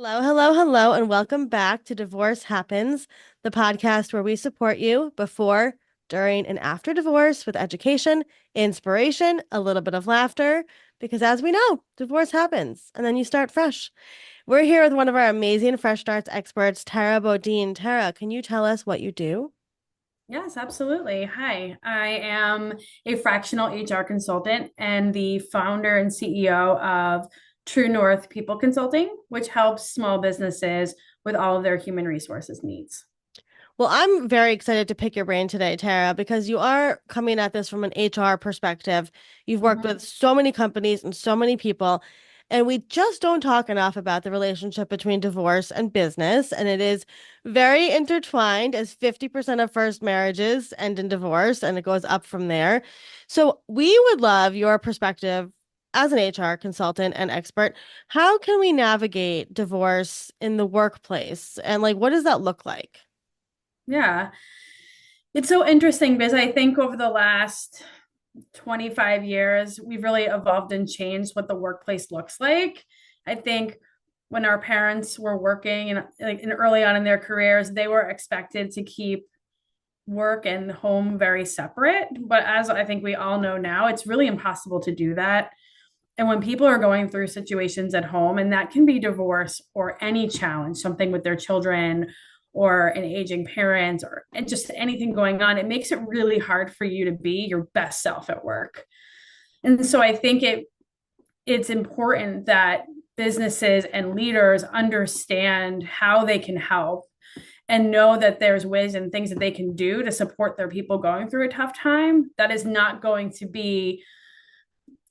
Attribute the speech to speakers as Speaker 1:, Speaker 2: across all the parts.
Speaker 1: Hello, hello, hello, and welcome back to Divorce Happens, the podcast where we support you before, during, and after divorce with education, inspiration, a little bit of laughter, because as we know, divorce happens and then you start fresh. We're here with one of our amazing fresh starts experts, Tara Bodine. Tara, can you tell us what you do?
Speaker 2: Yes, absolutely. Hi, I am a fractional HR consultant and the founder and CEO of True North People Consulting, which helps small businesses with all of their human resources needs.
Speaker 1: Well, I'm very excited to pick your brain today, Tara, because you are coming at this from an HR perspective. You've worked
Speaker 2: Mhm.
Speaker 1: with so many companies and so many people, and we just don't talk enough about the relationship between divorce and business. And it is very intertwined, as 50% of first marriages end in divorce, and it goes up from there. So we would love your perspective as an HR consultant and expert. How can we navigate divorce in the workplace? And what does that look like?
Speaker 2: Yeah, it's so interesting because I think over the last 25 years, we've really evolved and changed what the workplace looks like. I think when our parents were working and early on in their careers, they were expected to keep work and home very separate. But as I think we all know now, it's really impossible to do that. And when people are going through situations at home, and that can be divorce or any challenge, something with their children or an aging parent or and just anything going on, it makes it really hard for you to be your best self at work. And so I think it's important that businesses and leaders understand how they can help and know that there's ways and things that they can do to support their people going through a tough time that is not going to be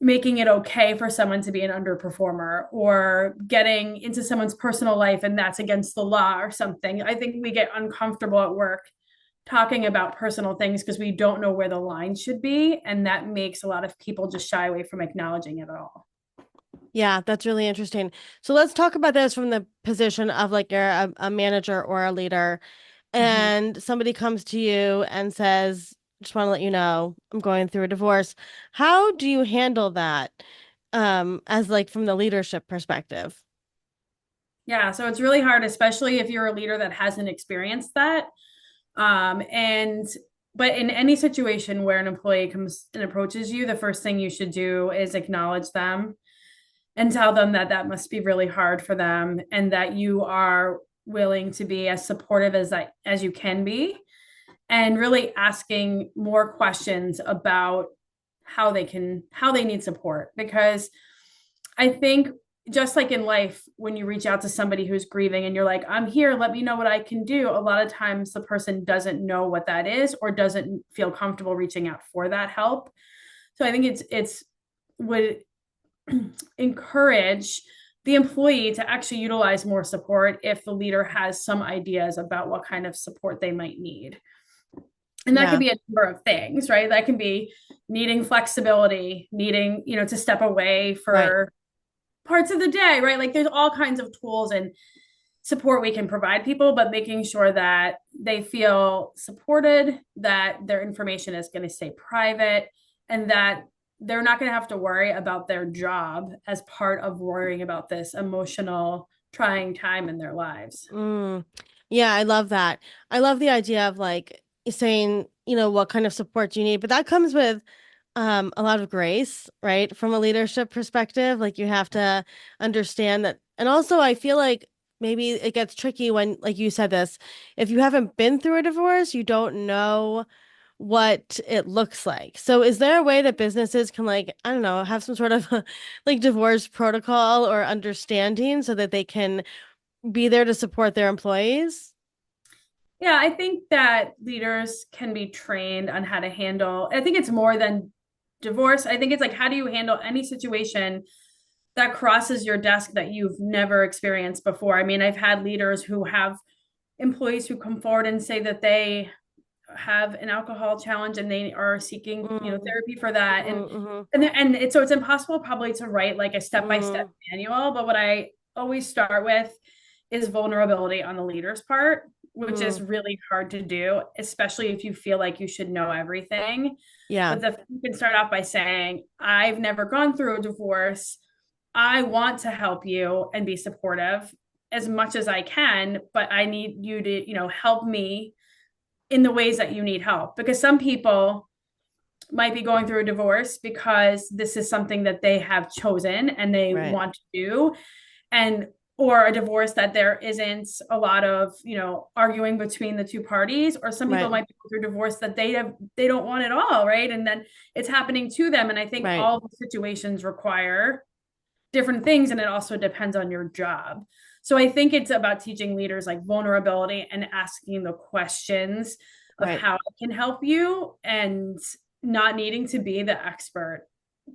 Speaker 2: making it okay for someone to be an underperformer or getting into someone's personal life and that's against the law or something. I think we get uncomfortable at work talking about personal things because we don't know where the line should be, and that makes a lot of people just shy away from acknowledging it at all.
Speaker 1: Yeah, that's really interesting. So let's talk about this from the position of like you're a manager or a leader,
Speaker 2: Mhm.
Speaker 1: and somebody comes to you and says, just want to let you know I'm going through a divorce. How do you handle that as like from the leadership perspective?
Speaker 2: Yeah, so it's really hard, especially if you're a leader that hasn't experienced that. And but in any situation where an employee comes and approaches you, the first thing you should do is acknowledge them and tell them that that must be really hard for them and that you are willing to be as supportive as you can be, and really asking more questions about how they need support. Because I think just like in life, when you reach out to somebody who's grieving and you're like, I'm here, let me know what I can do, a lot of times the person doesn't know what that is or doesn't feel comfortable reaching out for that help. So I think it's would encourage the employee to actually utilize more support if the leader has some ideas about what kind of support they might need. And that could
Speaker 1: Yeah,
Speaker 2: be a number of things, right? That can be needing flexibility, needing, to step away
Speaker 1: right.
Speaker 2: for parts of the day, right? Like there's all kinds of tools and support we can provide people, but making sure that they feel supported, that their information is going to stay private, and that they're not going to have to worry about their job as part of worrying about this emotional, trying time in their lives.
Speaker 1: Mm. Yeah, I love that. I love the idea of like saying, what kind of support you need, but that comes with a lot of grace, right? From a leadership perspective, like you have to understand that. And also, I feel like maybe it gets tricky when, like you said this, if you haven't been through a divorce, you don't know what it looks like. So is there a way that businesses can like, I don't know, have some sort of like divorce protocol or understanding so that they can be there to support their employees?
Speaker 2: Yeah, I think that leaders can be trained on how to handle, I think it's more than divorce. I think it's like, how do you handle any situation that crosses your desk that you've never experienced before? I mean, I've had leaders who have employees who come forward and say that they have an alcohol challenge and they are seeking,
Speaker 1: Mm,
Speaker 2: therapy for that. And
Speaker 1: mm,
Speaker 2: so it's impossible probably to write like a step-by-step
Speaker 1: mm,
Speaker 2: manual, but what I always start with is vulnerability on the leader's part, which is
Speaker 1: mm.
Speaker 2: really hard to do, especially if you feel like you should know everything.
Speaker 1: Yeah.
Speaker 2: But you can start off by saying, I've never gone through a divorce. I want to help you and be supportive. as much as I can, but I need you to, help me in the ways that you need help. Because some people might be going through a divorce because this is something that they have chosen and they
Speaker 1: Right.
Speaker 2: want to do. And or a divorce that there isn't a lot of, arguing between the two parties, or some people
Speaker 1: Right.
Speaker 2: might be going through divorce that they don't want at all, right? And then it's happening to them. And I think
Speaker 1: Right.
Speaker 2: all the situations require different things, and it also depends on your job. So I think it's about teaching leaders like vulnerability and asking the questions of
Speaker 1: Right.
Speaker 2: how it can help you, and not needing to be the expert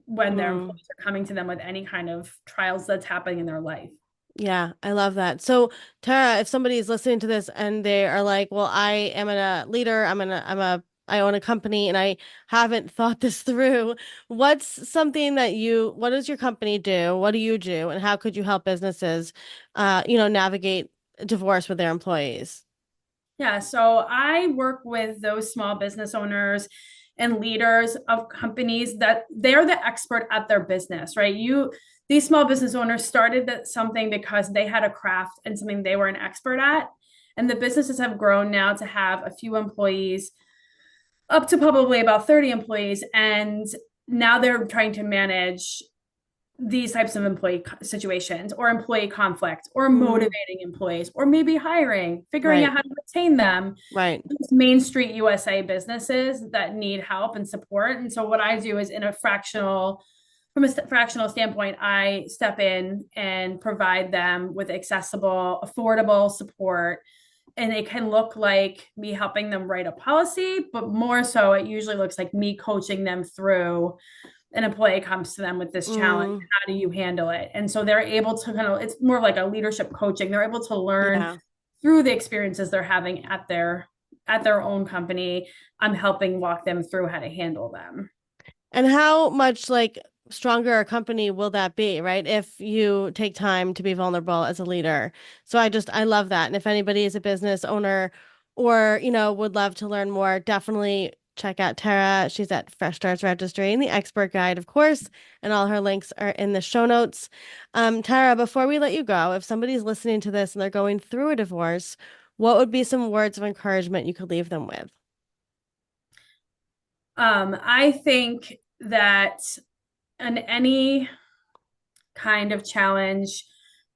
Speaker 2: when their
Speaker 1: Mm.
Speaker 2: employees are coming to them with any kind of trials that's happening in their life.
Speaker 1: Yeah, I love that. So, Tara, if somebody is listening to this and they are like, "Well, I am a leader. I own a company, and I haven't thought this through. What's something that what does your company do? What do you do, and how could you help businesses, navigate divorce with their employees?"
Speaker 2: Yeah, so I work with those small business owners and leaders of companies that they're the expert at their business, right? These small business owners started something because they had a craft and something they were an expert at. And the businesses have grown now to have a few employees, up to probably about 30 employees. And now they're trying to manage these types of employee situations, or employee conflict, or
Speaker 1: Mm.
Speaker 2: motivating employees, or maybe hiring, figuring out
Speaker 1: Right.
Speaker 2: how to retain them.
Speaker 1: Right.
Speaker 2: Those Main Street USA businesses that need help and support. And so what I do is, from a fractional standpoint, I step in and provide them with accessible, affordable support. And it can look like me helping them write a policy, but more so, it usually looks like me coaching them through. An employee comes to them with this challenge,
Speaker 1: Mm.
Speaker 2: how do you handle it? And so they're able to it's more like a leadership coaching. They're able to learn
Speaker 1: Yeah.
Speaker 2: through the experiences they're having at their own company. I'm helping walk them through how to handle them.
Speaker 1: And how much like stronger a company will that be, right? If you take time to be vulnerable as a leader. So I love that. And if anybody is a business owner or, would love to learn more, definitely check out Tara. She's at Fresh Starts Registry and the Expert Guide, of course, and all her links are in the show notes. Tara, before we let you go, if somebody's listening to this and they're going through a divorce, what would be some words of encouragement you could leave them with?
Speaker 2: I think that in any kind of challenge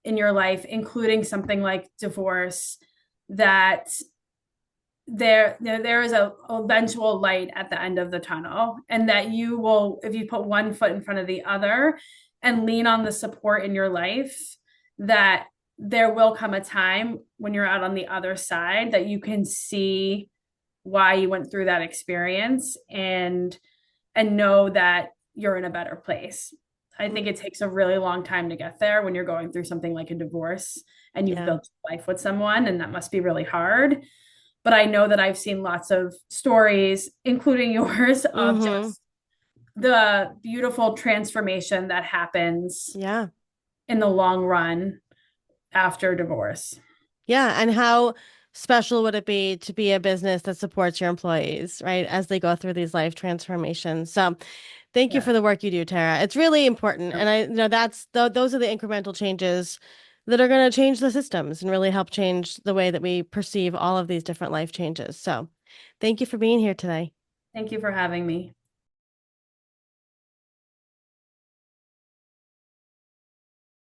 Speaker 2: in your life, including something like divorce, that there is a eventual light at the end of the tunnel, and that you will, if you put one foot in front of the other and lean on the support in your life, that there will come a time when you're out on the other side that you can see why you went through that experience, and know that you're in a better place. I think it takes a really long time to get there when you're going through something like a divorce and you've
Speaker 1: Yeah.
Speaker 2: built life with someone, and that must be really hard. But I know that I've seen lots of stories, including yours, of
Speaker 1: Mm-hmm.
Speaker 2: just the beautiful transformation that happens
Speaker 1: Yeah.
Speaker 2: in the long run after divorce.
Speaker 1: Yeah, and how special would it be a business that supports your employees, right, as they go through these life transformations? So, thank you
Speaker 2: Yeah.
Speaker 1: for the work you do, Tara. It's really important, and those are the incremental changes that are going to change the systems and really help change the way that we perceive all of these different life changes. So, thank you for being here today.
Speaker 2: Thank you for having me.